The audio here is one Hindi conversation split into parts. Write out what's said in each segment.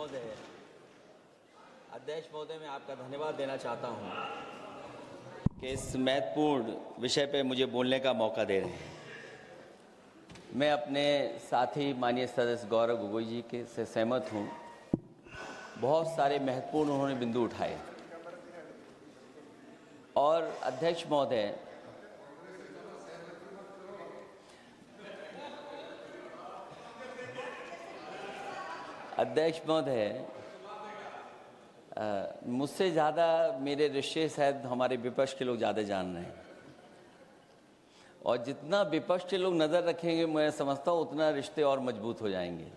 महोदय, अध्यक्ष महोदय, मैं आपका धन्यवाद देना चाहता हूं कि इस महत्वपूर्ण विषय पे मुझे बोलने का मौका दे रहे हैं। मैं अपने साथी माननीय सदस्य गौरव गोगोई जी के से सहमत हूं। बहुत सारे महत्वपूर्ण उन्होंने बिंदु उठाए और अध्यक्ष महोदय, मुझसे ज़्यादा मेरे रिश्ते शायद हमारे विपक्ष के लोग ज़्यादा जान रहे हैं और जितना विपक्ष के लोग नज़र रखेंगे मैं समझता हूँ उतना रिश्ते और मजबूत हो जाएंगे।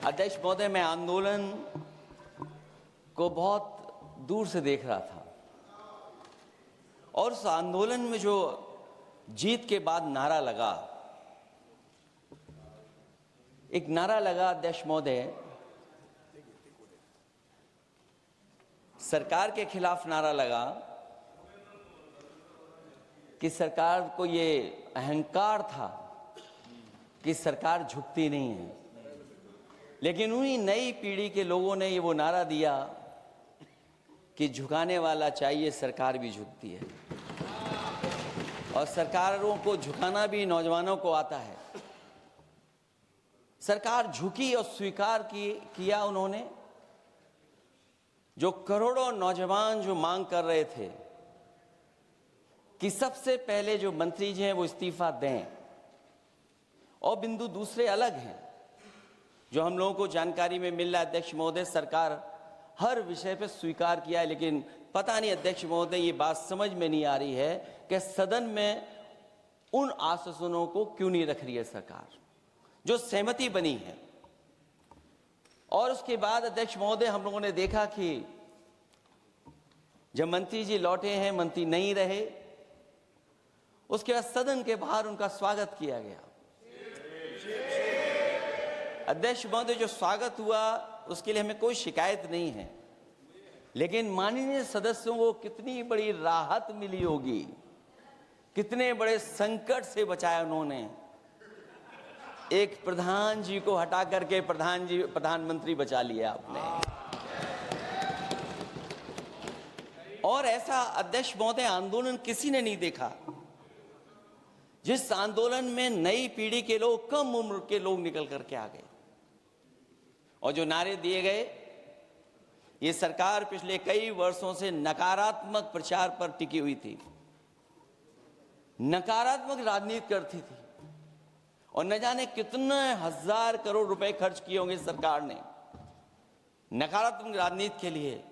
अध्यक्ष महोदय, मैं आंदोलन को बहुत दूर से देख रहा था और उस आंदोलन में जो जीत के बाद नारा लगा, एक नारा लगा अध्यक्ष महोदय, सरकार के खिलाफ नारा लगा कि सरकार को ये अहंकार था कि सरकार झुकती नहीं है, लेकिन उन्हीं नई पीढ़ी के लोगों ने ये वो नारा दिया कि झुकाने वाला चाहिए, सरकार भी झुकती है और सरकारों को झुकाना भी नौजवानों को आता है। सरकार झुकी और स्वीकार किया उन्होंने। जो करोड़ों नौजवान जो मांग कर रहे थे कि सबसे पहले जो मंत्री जी हैं वो इस्तीफा दें, और बिंदु दूसरे अलग हैं जो हम लोगों को जानकारी में मिल रहा है। अध्यक्ष महोदय, सरकार हर विषय पर स्वीकार किया है, लेकिन पता नहीं अध्यक्ष महोदय ये बात समझ में नहीं आ रही है कि सदन में उन आश्वासनों को क्यों नहीं रख रही है सरकार, जो सहमति बनी है। और उसके बाद अध्यक्ष महोदय, हम लोगों ने देखा कि जब मंत्री जी लौटे हैं, मंत्री नहीं रहे, उसके बाद सदन के बाहर उनका स्वागत किया गया। अध्यक्ष महोदय, जो स्वागत हुआ उसके लिए हमें कोई शिकायत नहीं है, लेकिन माननीय सदस्यों को कितनी बड़ी राहत मिली होगी, कितने बड़े संकट से बचाया उन्होंने। एक प्रधान जी को हटा करके प्रधानमंत्री बचा लिया आपने। और ऐसा अध्यक्ष महोदय आंदोलन किसी ने नहीं देखा, जिस आंदोलन में नई पीढ़ी के लोग, कम उम्र के लोग निकल करके आ गए और जो नारे दिए गए। ये सरकार पिछले कई वर्षों से नकारात्मक प्रचार पर टिकी हुई थी, नकारात्मक राजनीति करती थी और न जाने कितने हजार करोड़ रुपए खर्च किए होंगे सरकार ने नकारात्मक राजनीति के लिए।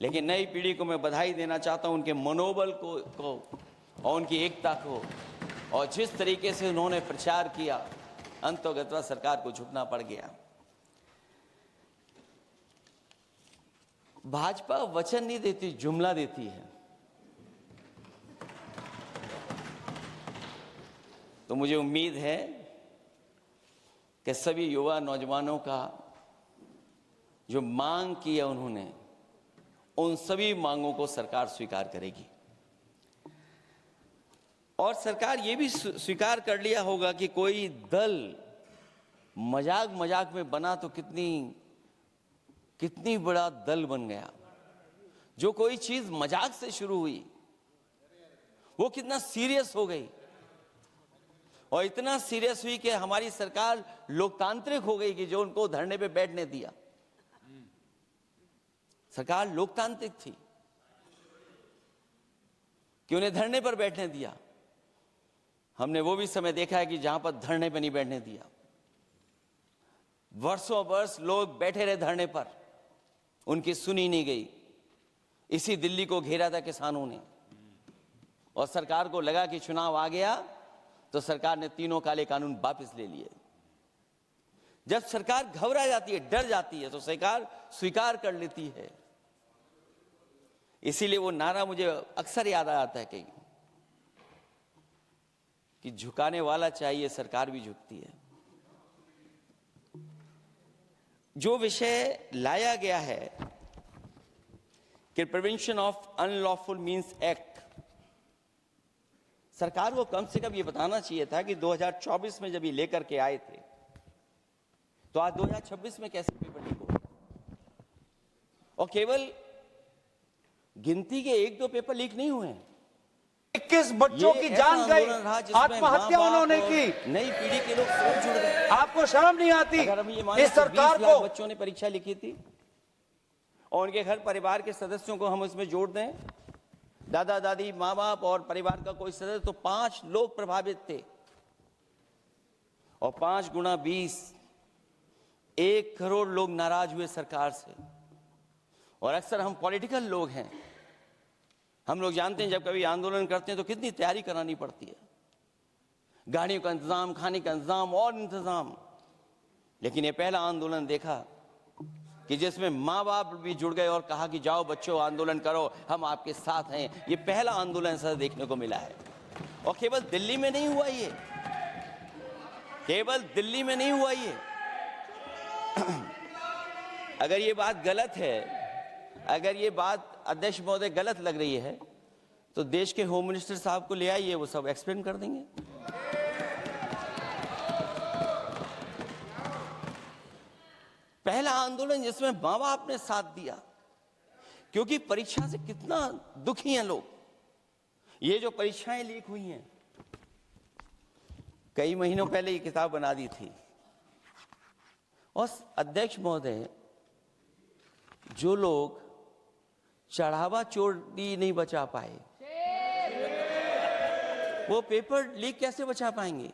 लेकिन नई पीढ़ी को मैं बधाई देना चाहता हूं, उनके मनोबल को और उनकी एकता को, और जिस तरीके से उन्होंने प्रचार किया, अंततः सरकार को झुकना पड़ गया। भाजपा वचन नहीं देती, जुमला देती है। तो मुझे उम्मीद है कि सभी युवा नौजवानों का जो मांग की है उन्होंने, उन सभी मांगों को सरकार स्वीकार करेगी। और सरकार ये भी स्वीकार कर लिया होगा कि कोई दल मजाक में बना तो कितनी बड़ा दल बन गया। जो कोई चीज मजाक से शुरू हुई वो कितना सीरियस हो गई, और इतना सीरियस हुई कि हमारी सरकार लोकतांत्रिक हो गई कि जो उनको धरने पे बैठने दिया। सरकार लोकतांत्रिक थी कि उन्हें धरने पर बैठने दिया। हमने वो भी समय देखा है कि जहां पर धरने पर नहीं बैठने दिया, वर्षों वर्ष लोग बैठे रहे धरने पर, उनकी सुनी नहीं गई। इसी दिल्ली को घेरा था किसानों ने, और सरकार को लगा कि चुनाव आ गया तो सरकार ने तीनों काले कानून वापस ले लिए। जब सरकार घबरा जाती है, डर जाती है, तो सरकार स्वीकार कर लेती है। इसीलिए वो नारा मुझे अक्सर याद आ जाता है कि झुकाने वाला चाहिए, सरकार भी झुकती है। जो विषय लाया गया है कि prevention of unlawful means act, सरकार को कम से कम ये बताना चाहिए था कि 2024 में जब ये लेकर के आए थे तो आज 2026 में कैसे पेपर लीक हो? और केवल गिनती के 1-2 पेपर लीक नहीं हुए हैं। 21 बच्चों की जान गई, आत्महत्या उन्होंने की। नई पीढ़ी के लोग सब जुड़ गए। आपको शर्म नहीं आती? अगर हम ये माने इस सरकार 20 लाख को बच्चों ने परीक्षा लिखी थी और उनके घर परिवार के सदस्यों को हम इसमें जोड़ दें, दादा दादी, माँ बाप और परिवार का कोई सदस्य, तो 5 लोग प्रभावित थे। और 5 गुना 20, 1 करोड़ लोग नाराज हुए सरकार से। और अक्सर हम पॉलिटिकल लोग हैं, हम लोग जानते हैं जब कभी आंदोलन करते हैं तो कितनी तैयारी करानी पड़ती है, गाड़ियों का इंतजाम, खाने का इंतजाम और इंतजाम। लेकिन ये पहला आंदोलन देखा कि जिसमें माँ बाप भी जुड़ गए और कहा कि जाओ बच्चों आंदोलन करो, हम आपके साथ हैं। ये पहला आंदोलन ऐसा देखने को मिला है। और केवल दिल्ली में नहीं हुआ ये, केवल दिल्ली में नहीं हुआ ये। अगर ये बात गलत है, अगर ये बात अध्यक्ष महोदय गलत लग रही है, तो देश के होम मिनिस्टर साहब को ले आइए, वो सब एक्सप्लेन कर देंगे। पहला आंदोलन जिसमें माँ बाप ने साथ दिया, क्योंकि परीक्षा से कितना दुखी हैं लोग। ये जो परीक्षाएं लीक हुई हैं, कई महीनों पहले ये किताब बना दी थी। और अध्यक्ष महोदय, जो लोग चढ़ावा चोरी नहीं बचा पाए, वो पेपर लीक कैसे बचा पाएंगे?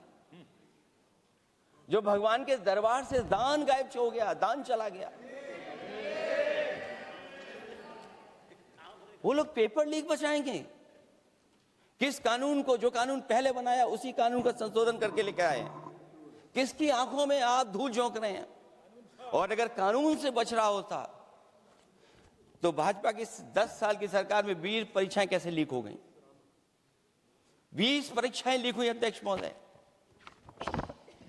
जो भगवान के दरबार से दान गायब हो गया, दान चला गया, वो लोग पेपर लीक बचाएंगे? किस कानून को, जो कानून पहले बनाया उसी कानून का संशोधन करके लेकर आए? किसकी आंखों में आप धूल झोंक रहे हैं? और अगर कानून से बच रहा होता तो भाजपा की 10 साल की सरकार में 20 परीक्षाएं कैसे लीक हो गई? 20 परीक्षाएं लीक हुई अध्यक्ष महोदय,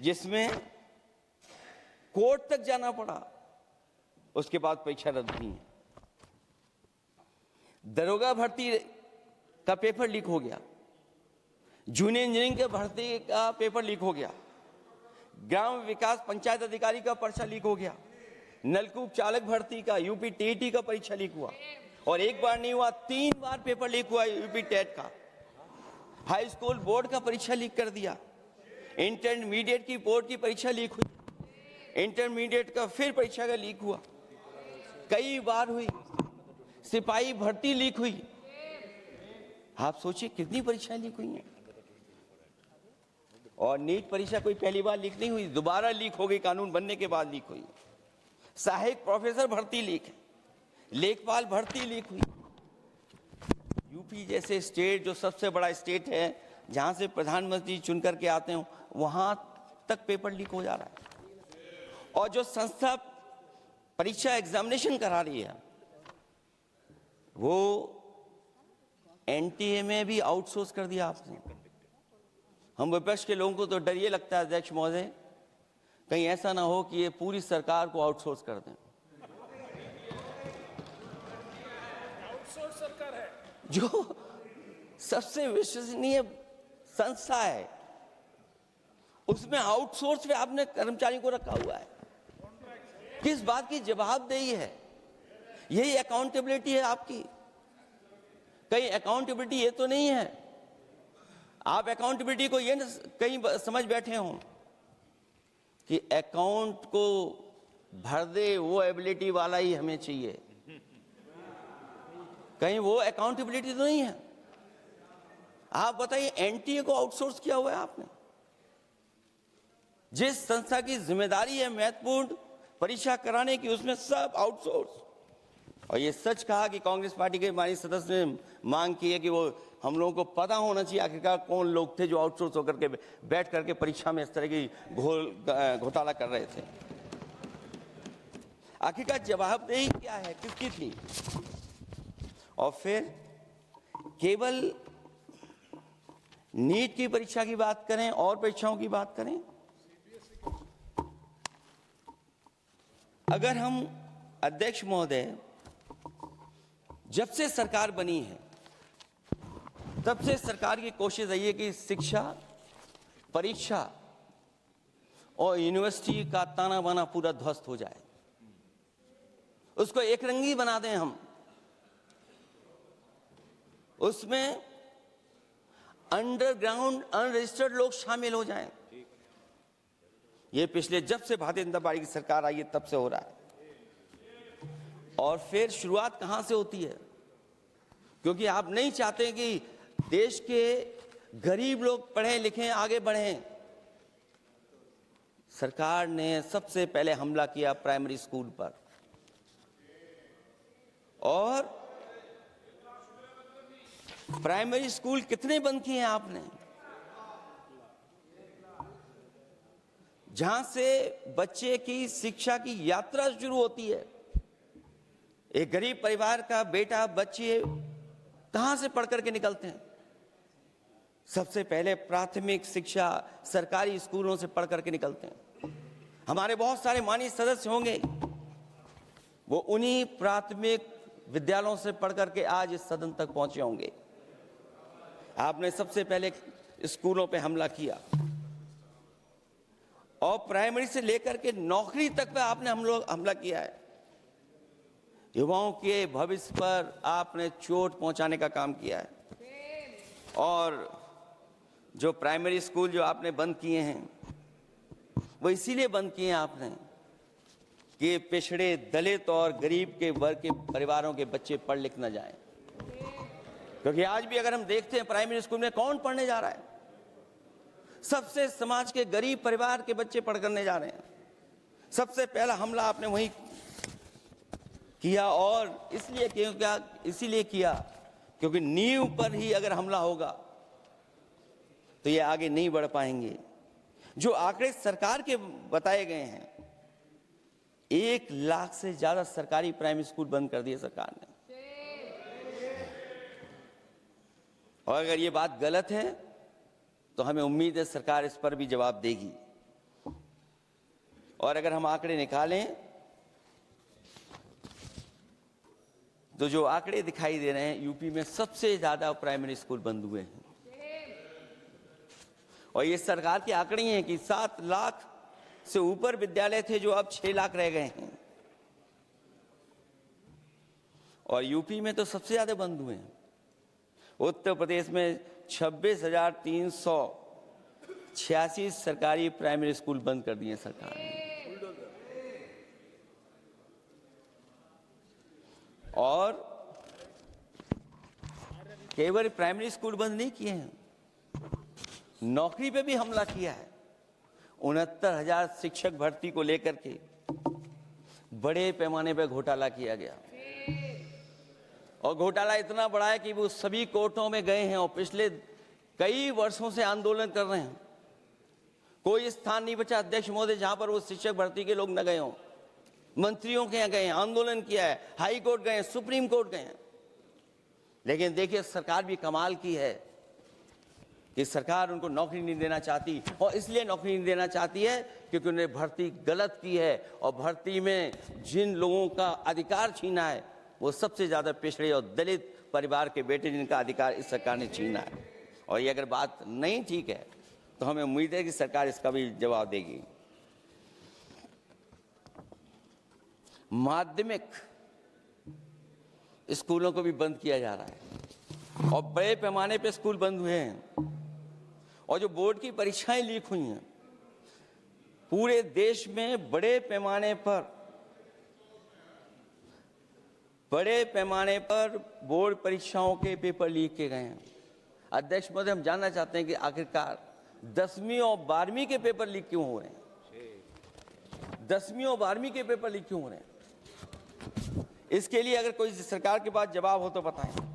जिसमें कोर्ट तक जाना पड़ा, उसके बाद परीक्षा रद्द हुई है। दरोगा भर्ती का पेपर लीक हो गया, जूनियर इंजीनियरिंग के भर्ती का पेपर लीक हो गया, ग्राम विकास पंचायत अधिकारी का पर्चा लीक हो गया, नलकूप चालक भर्ती का, यूपी टीईटी का परीक्षा लीक हुआ। और एक बार नहीं हुआ, 3 बार पेपर लीक हुआ यूपी टेट का। हाई स्कूल बोर्ड का परीक्षा लीक कर दिया, इंटरमीडिएट की बोर्ड की परीक्षा लीक हुई, इंटरमीडिएट का फिर परीक्षा का लीक हुआ, कई बार हुई। सिपाही भर्ती लीक हुई। आप सोचिए कितनी परीक्षाएं लीक हुई हैं। और नीट परीक्षा कोई पहली बार लीक नहीं हुई, दोबारा लीक हो गई, कानून बनने के बाद लीक हुई। सहायक प्रोफेसर भर्ती लीक है, लेखपाल भर्ती लीक हुई। यूपी जैसे स्टेट, जो सबसे बड़ा स्टेट है, जहां से प्रधानमंत्री चुन करके आते हैं, वहां तक पेपर लीक हो जा रहा है। और जो संस्था परीक्षा एग्जामिनेशन करा रही है, वो एनटीए में भी आउटसोर्स कर दिया आपने। हम विपक्ष के लोगों को तो डर ये लगता है अध्यक्ष महोदय, कहीं ऐसा ना हो कि ये पूरी सरकार को आउटसोर्स कर दें। आउटसोर्स सरकार है, जो सबसे विश्वसनीय संस्था है, उसमें आउटसोर्स पे आपने कर्मचारी को रखा हुआ है। किस बात की जवाबदेही है? यही अकाउंटेबिलिटी है आपकी? कहीं अकाउंटेबिलिटी ये तो नहीं है, आप अकाउंटेबिलिटी को ये न कहीं समझ बैठे हो कि अकाउंट को भर दे वो एबिलिटी वाला ही हमें चाहिए? कहीं वो अकाउंटेबिलिटी तो नहीं है। आप बताइए, एनटीए को आउटसोर्स किया हुआ है आपने। जिस संस्था की जिम्मेदारी है महत्वपूर्ण परीक्षा कराने की, उसमें सब आउटसोर्स। और ये सच कहा कि कांग्रेस पार्टी के माननीय सदस्य ने मांग की है कि वो हम लोगों को पता होना चाहिए आखिरकार कौन लोग थे जो आउटसोर्स होकर के बैठ करके परीक्षा में इस तरह की घोटाला कर रहे थे। आखिरकार जवाबदेही क्या है, किसकी थी? और फिर केवल नीट की परीक्षा की बात करें और परीक्षाओं की बात करें, अगर हम अध्यक्ष महोदय, जब से सरकार बनी है तब से सरकार की कोशिश रही है कि शिक्षा, परीक्षा और यूनिवर्सिटी का ताना बाना पूरा ध्वस्त हो जाए, उसको एक रंगी बना दें हम, उसमें अंडरग्राउंड अनरजिस्टर्ड लोग शामिल हो जाएं। ये पिछले जब से भारतीय जनता पार्टी की सरकार आई है तब से हो रहा है। और फिर शुरुआत कहां से होती है? क्योंकि आप नहीं चाहते कि देश के गरीब लोग पढ़ें लिखें आगे बढ़ें। सरकार ने सबसे पहले हमला किया प्राइमरी स्कूल पर, और प्राइमरी स्कूल कितने बंद किए हैं आपने? जहां से बच्चे की शिक्षा की यात्रा शुरू होती है। एक गरीब परिवार का बेटा बच्चे कहां से पढ़ करके निकलते हैं? सबसे पहले प्राथमिक शिक्षा सरकारी स्कूलों से पढ़ करके निकलते हैं। हमारे बहुत सारे माननीय सदस्य होंगे, वो उन्हीं प्राथमिक विद्यालयों से पढ़ करके आज इस सदन तक पहुंचे होंगे। आपने सबसे पहले स्कूलों पे हमला किया, और प्राइमरी से लेकर के नौकरी तक पे आपने हमला किया है। युवाओं के भविष्य पर आपने चोट पहुंचाने का काम किया है। और जो प्राइमरी स्कूल जो आपने बंद किए हैं, वो इसीलिए बंद किए हैं आपने कि पिछड़े, दलित और गरीब के वर्ग के परिवारों के बच्चे पढ़ लिख न जाएं। क्योंकि आज भी अगर हम देखते हैं प्राइमरी स्कूल में कौन पढ़ने जा रहा है? सबसे समाज के गरीब परिवार के बच्चे पढ़ करने जा रहे हैं। सबसे पहला हमला आपने वही किया, और इसीलिए किया क्योंकि नींव पर ही अगर हमला होगा तो ये आगे नहीं बढ़ पाएंगे। जो आंकड़े सरकार के बताए गए हैं, 1 लाख से ज्यादा सरकारी प्राइमरी स्कूल बंद कर दिए सरकार ने। और अगर ये बात गलत है तो हमें उम्मीद है सरकार इस पर भी जवाब देगी। और अगर हम आंकड़े निकालें तो जो आंकड़े दिखाई दे रहे हैं, यूपी में सबसे ज्यादा प्राइमरी स्कूल बंद हुए हैं। और ये सरकार के आंकड़े हैं कि 7 लाख से ऊपर विद्यालय थे जो अब 6 लाख रह गए हैं। और यूपी में तो सबसे ज्यादा बंद हुए हैं। उत्तर प्रदेश में 26,386 सरकारी प्राइमरी स्कूल बंद कर दिए सरकार ने। और केवल प्राइमरी स्कूल बंद नहीं किए हैं, नौकरी पे भी हमला किया है। 69,000 शिक्षक भर्ती को लेकर के बड़े पैमाने पर घोटाला किया गया। और घोटाला इतना बड़ा है कि वो सभी कोर्टों में गए हैं और पिछले कई वर्षों से आंदोलन कर रहे हैं। कोई स्थान नहीं बचा अध्यक्ष महोदय जहां पर वो शिक्षक भर्ती के लोग न गए हों। मंत्रियों के यहाँ गए, आंदोलन किया है, हाई कोर्ट गए, सुप्रीम कोर्ट गए। लेकिन देखिए सरकार भी कमाल की है कि सरकार उनको नौकरी नहीं देना चाहती। और इसलिए नौकरी नहीं देना चाहती है क्योंकि उन्होंने भर्ती गलत की है, और भर्ती में जिन लोगों का अधिकार छीना है वो सबसे ज्यादा पिछड़े और दलित परिवार के बेटे, जिनका अधिकार इस सरकार ने छीना है। और ये अगर बात नहीं ठीक है तो हमें उम्मीद है कि सरकार इसका भी जवाब देगी। माध्यमिक स्कूलों को भी बंद किया जा रहा है, और बड़े पैमाने पे स्कूल बंद हुए हैं। और जो बोर्ड की परीक्षाएं लीक हुई हैं, पूरे देश में बड़े पैमाने पर बोर्ड परीक्षाओं के पेपर लीक किए गए हैं। अध्यक्ष महोदय, हम जानना चाहते हैं कि आखिरकार 10वीं और 12वीं के पेपर लीक क्यों हो रहे हैं? 10वीं और 12वीं के पेपर लीक क्यों हो रहे हैं? इसके लिए अगर कोई सरकार के पास जवाब हो तो बताएं।